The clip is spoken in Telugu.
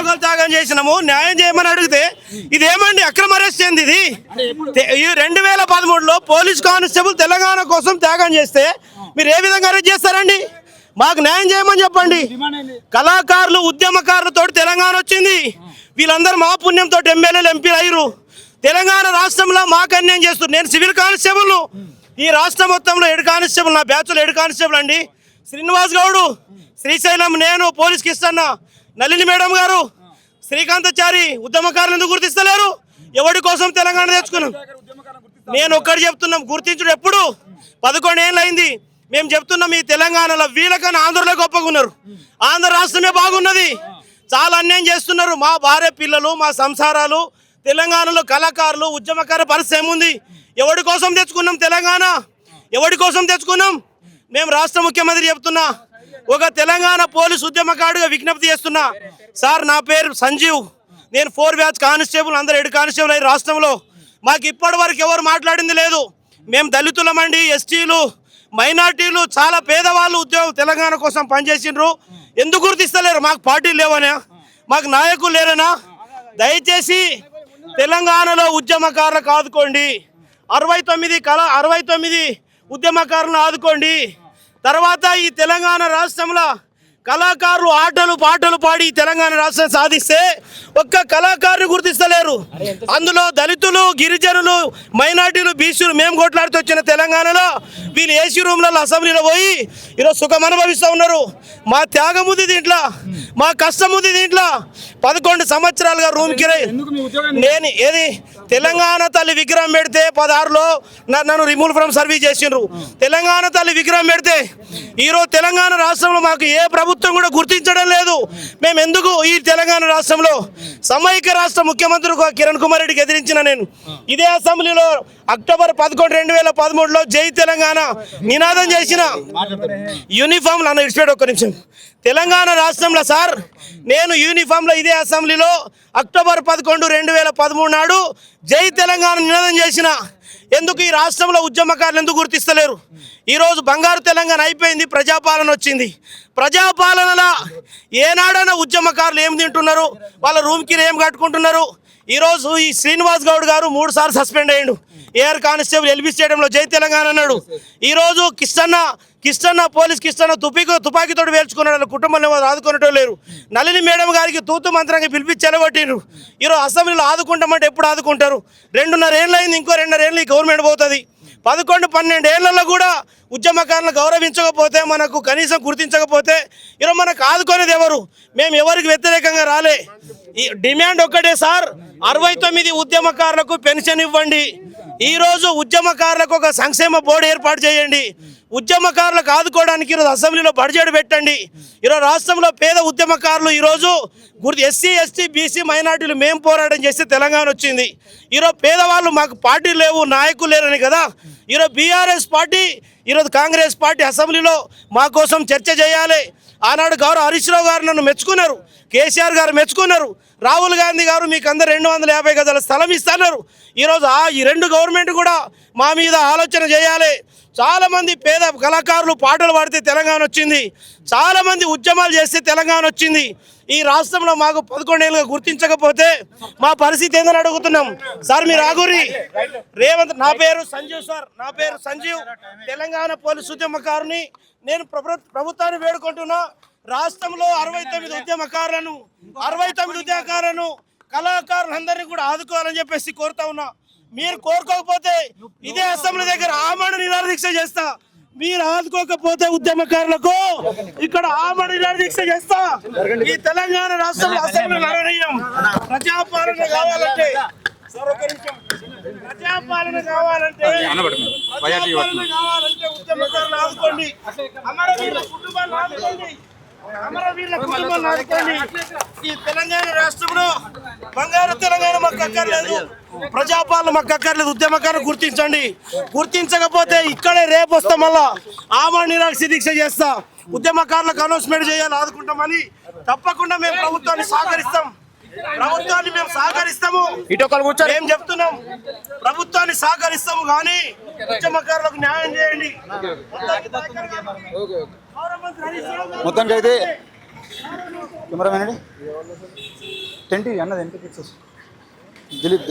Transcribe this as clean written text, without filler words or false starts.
ఉద్యోగాలు త్యాగం చేసినాము, న్యాయం చేయమని అడిగితే ఇదేమండి అక్రమ అరెస్ట్ ఏంది ఇది? 2013లో పోలీస్ కానిస్టేబుల్ తెలంగాణ కోసం త్యాగం చేస్తే మీరు ఏ విధంగా అరెస్ట్ చేస్తారండి? మాకు న్యాయం చేయమని చెప్పండి. కళాకారులు ఉద్యమకారులతో తెలంగాణ వచ్చింది. వీళ్ళందరూ మా పుణ్యంతో ఎమ్మెల్యేలు ఎంపీలు అయ్యారు. తెలంగాణ రాష్ట్రంలో మాకు అన్యాయం చేస్తున్నారు. నేను సివిల్ కానిస్టేబుల్, ఈ రాష్ట్రం మొత్తంలో 7 కానిస్టేబుల్, నా బ్యాచ్లో 7 కానిస్టేబుల్ అండి. శ్రీనివాస్ గౌడు, శ్రీశైలం, నేను, పోలీస్ కిష్టన్న, నళిని మేడం గారు, శ్రీకాంతాచారి ఉద్యమకారులు ఎందుకు గుర్తిస్తలేరు? ఎవరి కోసం తెలంగాణ తెచ్చుకున్నాం? నేను ఒక్కటి చెప్తున్నాం, గుర్తించుడు ఎప్పుడు 11 ఏళ్ళు అయింది. మేము చెప్తున్నాం ఈ తెలంగాణలో వీళ్ళకన్నా ఆంధ్రలో గొప్పగా ఉన్నారు. ఆంధ్ర రాష్ట్రమే బాగున్నది. చాలా అన్యాయం చేస్తున్నారు. మా భార్య పిల్లలు, మా సంసారాలు, తెలంగాణలో కళాకారులు ఉద్యమకారుల పరిస్థితి ఏముంది? ఎవరి కోసం తెచ్చుకున్నాం తెలంగాణ? ఎవరి కోసం తెచ్చుకున్నాం? మేము రాష్ట్ర ముఖ్యమంత్రి చెప్తున్నా, ఒక తెలంగాణ పోలీసు ఉద్యమకారుడిగా విజ్ఞప్తి చేస్తున్నా. సార్ నా పేరు సంజీవ్, నేను 4 బ్యాచ్ కానిస్టేబుల్, అందరూ 7 కానిస్టేబుల్ అయ్యి రాష్ట్రంలో. మాకు ఇప్పటి వరకు ఎవరు మాట్లాడింది లేదు. మేము దళితులమండి, ఎస్టీలు, మైనార్టీలు, చాలా పేదవాళ్ళు ఉద్యోగం తెలంగాణ కోసం పనిచేసిండ్రు. ఎందుకు గుర్తిస్తలేరు? మాకు పార్టీలు లేవనా? మాకు నాయకులు లేరనా? దయచేసి తెలంగాణలో ఉద్యమకారులకు ఆదుకోండి. 69 ఉద్యమకారులను ఆదుకోండి. తర్వాత ఈ తెలంగాణ రాష్ట్రంలో కళాకారులు ఆటలు పాటలు పాడి తెలంగాణ రాష్ట్రం సాధిస్తే ఒక్క కళాకారుని గుర్తిస్తలేరు. అందులో దళితులు, గిరిజనులు, మైనార్టీలు, బీసీలు మేము కొట్లాడుతూ వచ్చిన తెలంగాణలో వీళ్ళు ఏసీ రూమ్లలో అసెంబ్లీలో పోయి ఈరోజు సుఖం అనుభవిస్తూ ఉన్నారు. మా త్యాగం ఉంది దీంట్లో, మా కష్టం ఉంది దీంట్లో. 11 సంవత్సరాలుగా రూమ్ కిరాయి నేను ఏది తెలంగాణ తల్లి విగ్రహం పెడితే 16లో నన్ను రిమూవ్ ఫ్రమ్ సర్వీస్ చేసిండ్రు. తెలంగాణ తల్లి విగ్రహం పెడితే ఈరోజు తెలంగాణ రాష్ట్రంలో మాకు ఏ ప్రభుత్వం కూడా గుర్తించడం లేదు. మేము ఎందుకు ఈ తెలంగాణ రాష్ట్రంలో సమైక్య రాష్ట్ర ముఖ్యమంత్రి కిరణ్ కుమార్ రెడ్డికి ఎదిరించిన నేను ఇదే అసెంబ్లీలో అక్టోబర్ 11, 2013లో జై తెలంగాణ నినాదం చేసిన యూనిఫామ్లో అన్న ఇడిచిపెట్టి ఒక్క నిమిషం. తెలంగాణ రాష్ట్రంలో సార్ నేను యూనిఫామ్లో ఇదే అసెంబ్లీలో అక్టోబర్ 11, 2013 నాడు జై తెలంగాణ నినాదం చేసిన. ఎందుకు ఈ రాష్ట్రంలో ఉద్యమకారులు ఎందుకు గుర్తిస్తలేరు? ఈరోజు బంగారు తెలంగాణ అయిపోయింది, ప్రజాపాలన వచ్చింది. ప్రజాపాలనలో ఏనాడైనా ఉద్యమకారులు ఏం తింటున్నారు? వాళ్ళ రూమ్కి ఏం కట్టుకుంటున్నారు? ఈరోజు ఈ శ్రీనివాస్ గౌడ్ గారు 3 సార్లు సస్పెండ్ అయ్యిండు. ఏఆర్ కానిస్టేబుల్ ఎల్బీ స్టేడియంలో జై తెలంగాణ అన్నాడు. ఈరోజు కిష్టన్న పోలీస్ కిష్టన్న తుపాకీతో వేల్చుకున్నాడు. వాళ్ళ కుటుంబంలో ఆదుకునేటో లేరు. నళిని మేడం గారికి తూతు మంత్రంగా పిలిపించి చెలగొట్టిండ్రు. ఈరోజు అసెంబ్లీలో ఆదుకుంటామంటే ఎప్పుడు ఆదుకుంటారు? 2.5 ఏళ్ళు అయింది, ఇంకో 2.5 ఏళ్ళు ఈ గవర్నమెంట్ పోతుంది. 11, 12 ఏళ్లలో కూడా ఉద్యమకారులను గౌరవించకపోతే, మనకు కనీసం గుర్తించకపోతే ఈరోజు మనకు ఆదుకునేది ఎవరు? మేము ఎవరికి వ్యతిరేకంగా రాలే. ఈ డిమాండ్ ఒక్కటే సార్, 69 ఉద్యమకారులకు పెన్షన్ ఇవ్వండి. ఈరోజు ఉద్యమకారులకు ఒక సంక్షేమ బోర్డు ఏర్పాటు చేయండి. ఉద్యమకారులకు ఆదుకోవడానికి ఈరోజు అసెంబ్లీలో బడ్జెట్ పెట్టండి. ఈరోజు రాష్ట్రంలో పేద ఉద్యమకారులు ఈరోజు ఎస్సీ, ఎస్టీ, బీసీ, మైనార్టీలు మేము పోరాటం చేస్తే తెలంగాణ వచ్చింది. ఈరోజు పేదవాళ్ళు మాకు పార్టీలు లేవు, నాయకులు లేరని కదా ఈరోజు బీఆర్ఎస్ పార్టీ, ఈరోజు కాంగ్రెస్ పార్టీ అసెంబ్లీలో మా కోసం చర్చ చేయాలి. ఆనాడు గౌరవ హరీష్ రావు గారు నన్ను మెచ్చుకున్నారు, కేసీఆర్ గారు మెచ్చుకున్నారు, రాహుల్ గాంధీ గారు మీకు అందరు 250 గజాల స్థలం ఇస్తున్నారు. ఈరోజు ఈ 2 గవర్నమెంట్ కూడా మా మీద ఆలోచన చేయాలి. చాలామంది పేద కళాకారులు పాటలు పాడితే తెలంగాణ వచ్చింది. చాలామంది ఉద్యమాలు చేస్తే తెలంగాణ వచ్చింది. ఈ రాష్ట్రంలో మాకు 11 ఏళ్ళుగా గుర్తించకపోతే మా పరిస్థితి ఏందని అడుగుతున్నాం. సార్ మీరు ఆగురి రేవంత్. నా పేరు సంజీవ్ సార్, నా పేరు సంజీవ్, తెలంగాణ పోలీసు ఉద్యమకారుని. నేను ప్రభుత్వాన్ని వేడుకుంటున్నా, రాష్ట్రంలో 69 ఉద్యమకారులను కళాకారులందరినీ కూడా ఆదుకోవాలని చెప్పేసి కోరుతా ఉన్నా. మీరు కోరుకోకపోతే ఇదే అసెంబ్లీ దగ్గర ఆమరణ నిరాహార దీక్ష చేస్తా. మీరు ఆదుకోకపోతే ఉద్యమకారులకు ఇక్కడ ఆమరణ నిరాహార దీక్ష చేస్తా. ఈ తెలంగాణ రాష్ట్రంలో అసెంబ్లీ నడవనీయం. ప్రజాపాలన కావాలంటే ఉద్యమకారులు ఆదుకోండి. అమరవీరుల కుటుంబాన్ని ఆదుకోండి. ఈ తెలంగాణ రాష్ట్రంలో బంగారు తెలంగాణ మాకు అక్కర్లేదు, ప్రజాపాలన మాకు అక్కర్లేదు. ఉద్యమకారులు గుర్తించండి. గుర్తించకపోతే ఇక్కడే రేపు వస్తాం, మళ్ళా ఆమరణ నిరాహార దీక్ష చేస్తా. ఉద్యమకారులకు అనౌన్స్మెంట్ చేయాలి, ఆదుకుంటామని. తప్పకుండా మేము ప్రభుత్వాన్ని సహకరిస్తాము. మేము చెప్తున్నాం, ప్రభుత్వాన్ని సహకరిస్తాము, కానీ ఉద్యమకారులకు న్యాయం చేయండి. మొత్తానికి అయితే కెమెరామెన్ అండి 10 టీవీ అన్నది ఎంత పిక్స్ దిలీప్